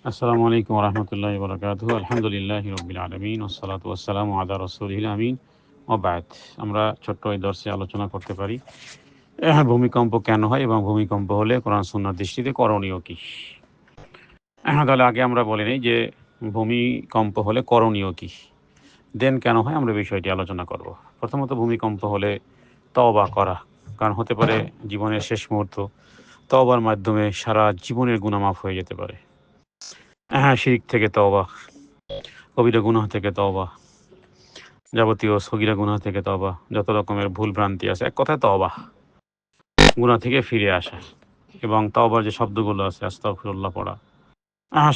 আসসালামু আলাইকুম রহমতুল্লাহি বারাকাতুহু। আলহামদুলিল্লাহি রাব্বিল আলামিন ওয়াসসালাতু ওয়াসসালামু আলা রাসূলিল আমিন ওয়া বা'দ। আমরা ছোট্ট এই দর্শে আলোচনা করতে পারি ভূমিকম্প কেন হয় এবং ভূমিকম্প হলে কোরআন সুন্নাহর দৃষ্টিতে করণীয় কি? তাহলে আগে আমরা বলে নেই যে ভূমিকম্প হলে করণীয় কি? দেন কেন হয় আমরা বিষয়টি আলোচনা করব। প্রথমত ভূমিকম্প হলে তওবা করা। কারণ হতে পারে জীবনের শেষ মুহূর্ত। তওবার মাধ্যমে সারা জীবনের গুনাহ মাফ হয়ে যেতে পারে। শিরক থেকে তওবা, কবিরা গুনাহ থেকে তওবা, যাবতীয় সগীরা গুনাহ থেকে তওবা, যত রকমের ভুল ভ্রান্তি আছে, এক কথায় তওবা। গুনাহ থেকে ফিরে আসা এবং তওবার যে শব্দগুলো আছে আস্তাগফিরুল্লাহ পড়া।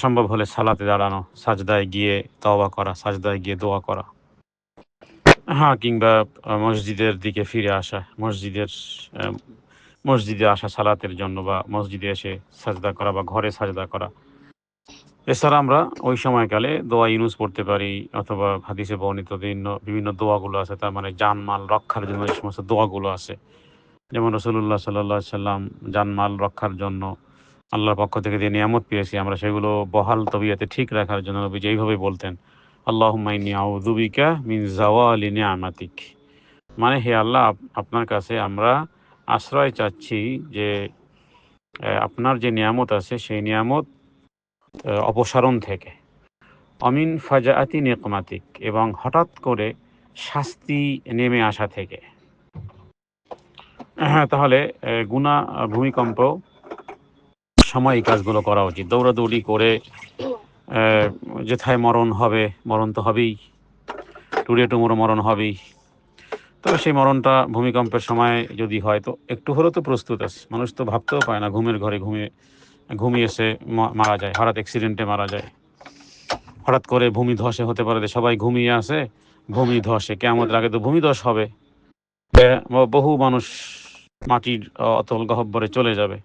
সম্ভব হলে সালাতে দাঁড়ানো, সাজদায় গিয়ে তওবা করা, সাজদায় গিয়ে দোয়া করা। কিংবা মসজিদের দিকে ফিরে আসা, আ মসজিদে আসা সালাতের জন্য বা মসজিদে এসে সাজদা করা বা ঘরে সাজদা করা। এছাড়া আমরা ওই সময়কালে দোয়া ইউনুস পড়তে পারি অথবা হাদিসে বর্ণিত বিভিন্ন দোয়াগুলো আছে, তার মানে জানমাল রক্ষার জন্য যে সমস্ত দোয়াগুলো আছে। যেমন রাসূলুল্লাহ সাল্লাল্লাহু আলাইহি সাল্লাম জানমাল রক্ষার জন্য আল্লাহর পক্ষ থেকে যে নিয়ামত পেয়েছি আমরা সেগুলো বহাল তবিয়তে ঠিক রাখার জন্য নবীজি এইভাবে বলতেন, আল্লাহুম্মা ইন্নী আউযু বিকা মিন যাওয়ালি নিআমাতিক। মানে হে আল্লাহ, আপনার কাছে আমরা আশ্রয় চাচ্ছি যে আপনার যে নিয়ামত আছে সেই নিয়ামত অপসারণ থেকে। অমিন ফাজাআতি নিকমাতিক, এবং হঠাৎ করে শাস্তি নেমে আসা থেকে। তাহলে গুনাহ, ভূমিকম্প সময় এই কাজগুলো করা উচিত। দৌড়াদৌড়ি করে যেথায় মরণ হবে, মরণ তো হবেই, টুরিয়ে টুমুরো মরণ হবেই। তবে সেই মরণটা ভূমিকম্পের সময় যদি হয় তো একটু হলেও তো প্রস্তুত আছে। মানুষ তো ভাবতেও পারে না ঘুমের ঘরে ঘুমিয়েছে মারা যায়, হঠাৎ অ্যাক্সিডেন্টে মারা যায়। হঠাৎ করে ভূমিধসে হতে পারে যে সবাই ঘুমিয়ে আছে, ভূমিধসে কিয়ামতের আগে তো ভূমিধস হবে। বহু মানুষ মাটির অতল গহ্বরে চলে যাবে।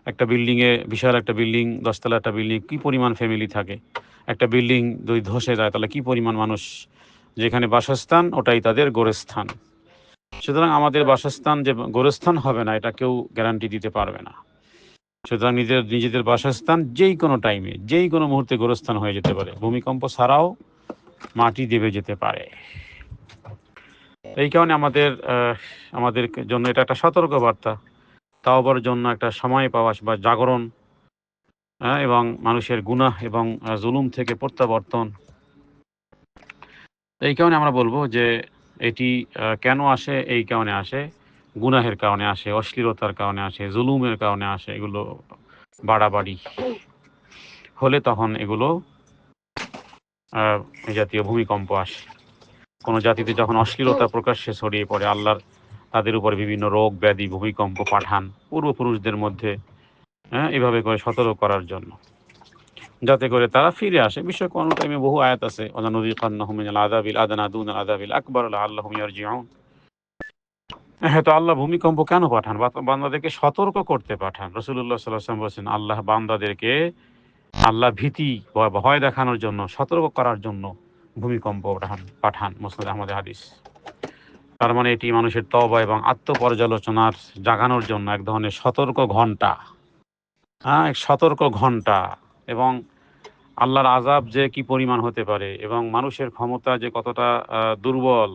একটা বিল্ডিংয়ে, বিশাল একটা বিল্ডিং, ১০ তলা একটা বিল্ডিং, কি পরিমাণ ফ্যামিলি থাকে। একটা বিল্ডিং যদি ধসে যায় তাহলে কি পরিমাণ মানুষ, যেখানে বাসস্থান ওটাই তাদের গোরস্থান। সুতরাং আমাদের বাসস্থান যে গোরস্থান হবে না এটা কেউ গ্যারান্টি দিতে পারবে না। সুতরাং নিজেদের বাসস্থান যেই কোনো টাইমে, যেই কোনো মুহূর্তে গোরস্থান হয়ে যেতে পারে। ভূমিকম্প ছাড়াও মাটি দেবে যেতে পারে। এই কারণে আমাদের জন্য এটা একটা সতর্কবার্তা। তাওবার জন্য একটা সময় পাওয়া বা জাগরণ, এবং মানুষের গুনাহ এবং জুলুম থেকে প্রত্যাবর্তন। এই কারণে আমরা বলব যে এটি কেন আসে? এই কারণে আসে, গুনাহের কারণে আসে, অশ্লীলতার কারণে আসে, জুলুমের কারণে আসে। এগুলো বাড়াবাড়ি হলে তখন এগুলো এই জাতীয় ভূমিকম্প আসে। কোনো জাতিতে যখন অশ্লীলতা প্রকাশ্যে ছড়িয়ে পড়ে, আল্লাহর তাদের উপর বিভিন্ন রোগ ব্যাধি ভূমিকম্প পাঠান পূর্বপুরুষদের মধ্যে, এভাবে করে সতর্ক করার জন্য, যাতে করে তারা ফিরে আসে। বিষয়ে কোন টাইমে বহু আয়াত আছে, ওয়ালানুযিকান্নাহুম মিনাল আযাবিল আদনা দুনাল আযাবিল আকবার লাআল্লাহুম ইয়ারজিউন। তো আল্লাহ ভূমিকম্প কেন পাঠান? বান্দাদেরকে সতর্ক করতে পাঠান। রাসূলুল্লাহ সাল্লাল্লাহু আলাইহি ওয়াসাল্লাম বলেছেন, আল্লাহ বান্দাদেরকে ভীতি বা ভয় দেখানোর জন্য, সতর্ক করার জন্য ভূমিকম্প পাঠান। মুসনাদ আহমদের হাদিস। তার মানে এটি মানুষের তওবা এবং আত্মপর্যালোচনার জাগানোর জন্য এক ধরনের সতর্ক ঘণ্টা। এক সতর্ক ঘণ্টা। এবং আল্লাহর আযাব যে কি পরিমাণ হতে পারে এবং মানুষের ক্ষমতা যে কতটা দুর্বল,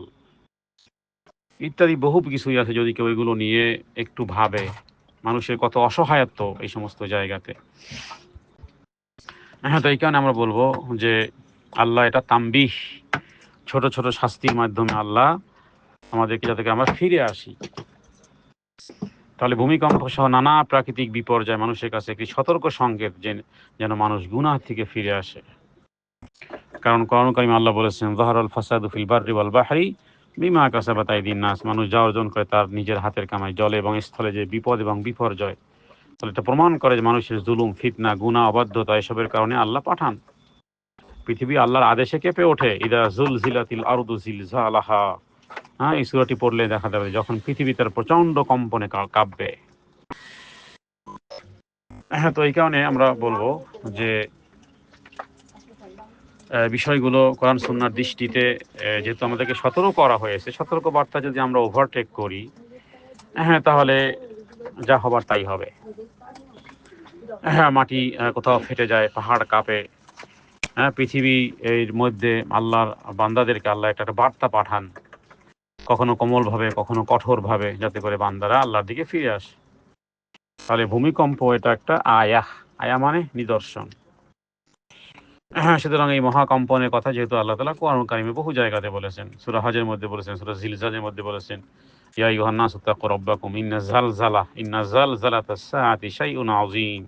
ইত্যাদি বহু কিছুই আছে যদি কেউ এগুলো নিয়ে একটু ভাবে। মানুষের কত অসহায়ত্ব এই সমস্ত জায়গাতে। তো এই কারণে আমরা বলব যে আল্লাহ এটা তামবিহ, ছোট ছোট শাস্তির মাধ্যমে আল্লাহ আমাদেরকে, যাতে আমরা ফিরে আসি। তাহলে ভূমিকম্প সহ নানা প্রাকৃতিক বিপর্যয় মানুষের কাছে একটি সতর্ক সংকেত, যেন মানুষ গুনাহ থেকে ফিরে আসে। কারণ কোরআন কারীমে আল্লাহ বলেছেন, যাহারাল ফাসাদু ফিল বাররি ওয়াল বাহরি বিমা কাসাবাত আইদিন নাস। মানুষ যা অর্জন করে তার নিজের হাতের কামাই, জলে এবং স্থলে যে বিপদ এবং বিপর্যয়, তাহলে এটা প্রমাণ করে যে মানুষের জুলুম, ফিতনা, গুনাহ, অবাধ্যতা এসবের কারণে আল্লাহ পাঠান। পৃথিবী আল্লাহর আদেশে কেঁপে ওঠে। ইদা জুলজিলাতিল আরদু জিলজালাহা। এই সূরাটি পড়লে দেখা যাবে যখন পৃথিবী তার প্রচন্ড কম্পনে কাঁপবে। তো এই কারণে আমরা বলবো যে বিষয়গুলো কোরআন সুন্নাহর দৃষ্টিতে, যেহেতু আমাদেরকে সতর্ক করা হয়েছে, সতর্ক বার্তা যদি আমরা ওভারটেক করি, তাহলে যা হবার তাই হবে। হ্যাঁ, মাটি কোথাও ফেটে যায়, পাহাড় কাঁপে। হ্যাঁ, পৃথিবী এর মধ্যে আল্লাহর বান্দাদেরকে আল্লাহ একটা বার্তা পাঠান, কখনো কোমলভাবে, কখনো কঠোরভাবে, যাতে করে বান্দারা আল্লাহর দিকে ফিরে আসে। তাহলে ভূমিকম্প এটা একটা আয়া মানে নিদর্শন। হ্যাঁ, সুতরাং এই মহাকম্পনের কথা যেহেতু আল্লাহ তাআলা কোরআনুল কারীমে বহু জায়গাতে বলেছেন, সূরা হজের মধ্যে বলেছেন, সূরা জিলজালের মধ্যে বলেছেন, ইয়া আইয়ুহান নাসু তাকু রাব্বাকুম ইন্না জালজালাতাস সাআতি শাইউন আযীম।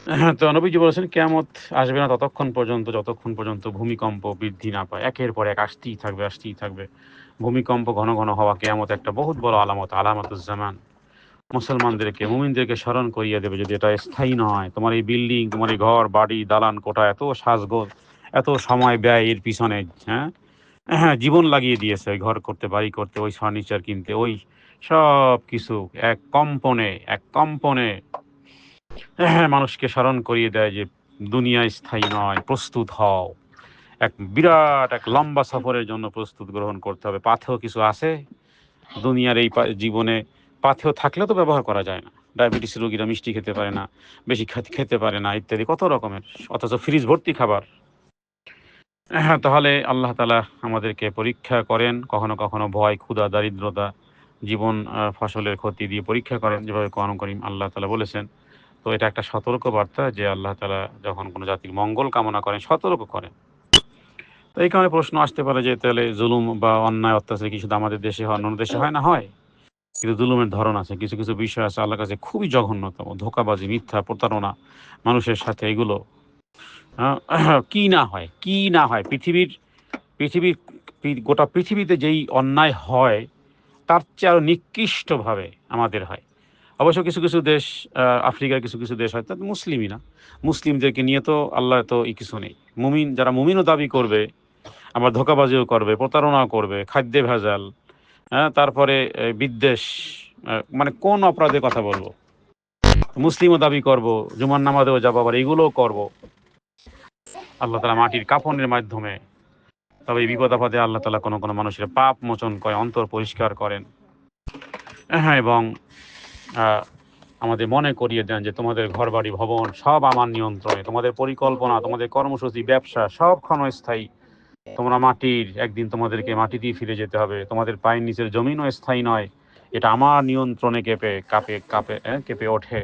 হ্যাঁ, তো নবীজি বলেছেন কিয়ামত আসবে না যতক্ষণ পর্যন্ত ভূমিকম্প বৃদ্ধি না পায়। একের পর এক আসতেই থাকবে। ভূমিকম্প ঘন ঘন হওয়া কিয়ামত একটা বহুত বড় আলামাতুজ্জামান। মুসলমানদেরকে, মুমিনদেরকে স্মরণ করিয়ে দেবে যদি এটা স্থায়ী নয়। তোমার এই বিল্ডিং, তোমার এই ঘর বাড়ি দালান কোঠা, এত সাজগোজ, এত সময় ব্যয় এর পিছনে, হ্যাঁ হ্যাঁ, জীবন লাগিয়ে দিয়েছে ওই ঘর করতে, বাড়ি করতে, ওই ফার্নিচার কিনতে, ওই সব কিছু এক কম্পনে হ্যাঁ, মানুষকে স্মরণ করিয়ে দেয় যে দুনিয়া স্থায়ী নয়, প্রস্তুত হও। এক লম্বা সফরের জন্য প্রস্তুত গ্রহণ করতে হবে। পাথেয় কিছু আছে দুনিয়ার এই জীবনে, পাথেয় থাকলে তো ব্যবহার করা যায় না। ডায়াবেটিস রোগীরা মিষ্টি খেতে পারে না, বেশি খেতে পারে না, ইত্যাদি কত রকমের, অথচ ফ্রিজ ভর্তি খাবার। হ্যাঁ, তাহলে আল্লাহ তাআলা আমাদেরকে পরীক্ষা করেন, কখনো কখনো ভয়, ক্ষুধা, দারিদ্রতা, জীবন ফসলের ক্ষতি দিয়ে পরীক্ষা করেন, যেভাবে কোরআন কারীম আল্লাহ তাআলা বলেছেন। তো এটা একটা সতর্ক বার্তা যে আল্লাহ তাআলা যখন কোনো জাতির মঙ্গল কামনা করেন, সতর্ক করেন। তো এই কারণে প্রশ্ন আসতে পারে যে তাহলে জুলুম বা অন্যায় অত্যাচার কি শুধু আমাদের দেশে হয়, অন্য দেশে হয় না? হয়। কিন্তু জুলুমের ধরন আছে, কিছু কিছু বিষয় আছে আল্লাহর কাছে খুবই জঘন্যতম। ধোঁকাবাজি, মিথ্যা, প্রতারণা মানুষের সাথে, এগুলো কি না হয় পৃথিবীর গোটা পৃথিবীতে যেই অন্যায় হয় তার চেয়ে আরো নিকৃষ্টভাবে আমাদের হয়। অবশ্য কিছু কিছু দেশ, আফ্রিকার কিছু কিছু দেশ হয়, তা তো মুসলিমই না। মুসলিমদেরকে নিয়ে তো আল্লাহ তো কিছু নেই। যারা মুমিনও দাবি করবে, আবার ধোঁকাবাজিও করবে, প্রতারণাও করবে, খাদ্যে ভেজাল, হ্যাঁ, তারপরে বিদ্বেষ, মানে কোন অপরাধের কথা বলবো? মুসলিমও দাবি করব, জুমার নামাজেও যাবো, আবার এগুলোও করব। আল্লাহ তাআলা মাটির কাফনের মাধ্যমে, তবে এই বিপদ আপদে আল্লাহ তাআলা কোনো কোনো মানুষের পাপ মোচন করে, অন্তর পরিষ্কার করেন। হ্যাঁ, এবং আহ, আমাদের মনে করিয়ে দেন যে তোমাদের ঘরবাড়ি ভবন সব আমার নিয়ন্ত্রণে, তোমাদের পরিকল্পনা, তোমাদের কর্মসূচি, ব্যবসা সব ক্ষণস্থায়ী। তোমরা একদিন তোমাদেরকে মাটিতেই ফিরে যেতে হবে। তোমাদের পায়ের নিচের জমিনও স্থায়ী নয়, এটা আমার নিয়ন্ত্রণে কেঁপে ওঠে।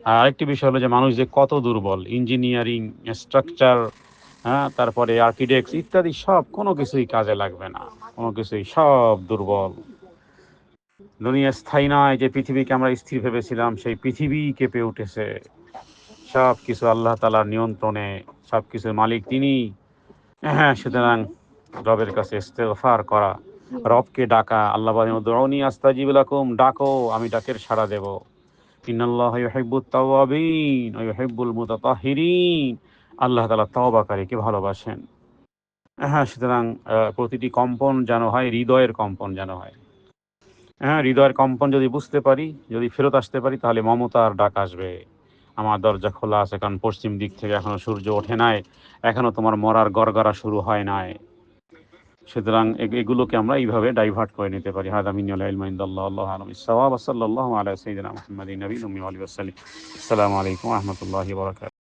আর আরেকটি বিষয় হলো যে মানুষ যে কত দুর্বল, ইঞ্জিনিয়ারিং, স্ট্রাকচার, হ্যাঁ, তারপরে আর্কিটেক্ট ইত্যাদি সব কোনো কিছুই কাজে লাগবে না, কোনো কিছুই, সব দুর্বল। দুনিয়া স্থায়ী নয়, যে পৃথিবীকে আমরা স্থির ভেবেছিলাম সেই পৃথিবী কেঁপে উঠেছে। সব কিছু আল্লাহ তাআলার নিয়ন্ত্রণে, সব কিছুর মালিক তিনি। হ্যাঁ, সুতরাং রবের কাছে ইস্তেগফার করা, রবকে ডাকা। আল্লাহ বলেন উদউনি আস্তাজিব লাকুম, ডাকো আমি ডাকের সাড়া দেব। ইন্নাল্লাহা ইউহিব্বুত তাওয়াবিন ওয়া ইউহিব্বুল মুতাতাহহিরিন। আল্লাহ তাআলা তওবাকারীকে ভালোবাসেন। হ্যাঁ, সুতরাং প্রতিটি কম্পন যেন হয় হৃদয়ের কম্পন যেন হয়। হ্যাঁ, হৃদয়ের কম্পন যদি বুঝতে পারি, যদি ফেরত আসতে পারি, তাহলে মমতার ডাক আসবে। আমার দরজা খোলা আছে, কারণ পশ্চিম দিক থেকে এখনো সূর্য ওঠে নাই, এখনো তোমার মরার গড়গড়া শুরু হয় নাই। সুতরাং এগুলোকে আমরা এইভাবে ডাইভার্ট করে নিতে পারি। হাদা মিনাল ইলমু ইনদাল্লাহ, আল্লাহু আ'লামু বিস-সাওয়াব। সাল্লাল্লাহু আলা সাইয়্যিদিনা মুহাম্মাদিন নবিয়্যিল উম্মি ওয়া আলিহি ওয়া সাল্লাম। আসসালামু আলাইকুম ওয়া রাহমাতুল্লাহি ওয়া বারাকাতুহু।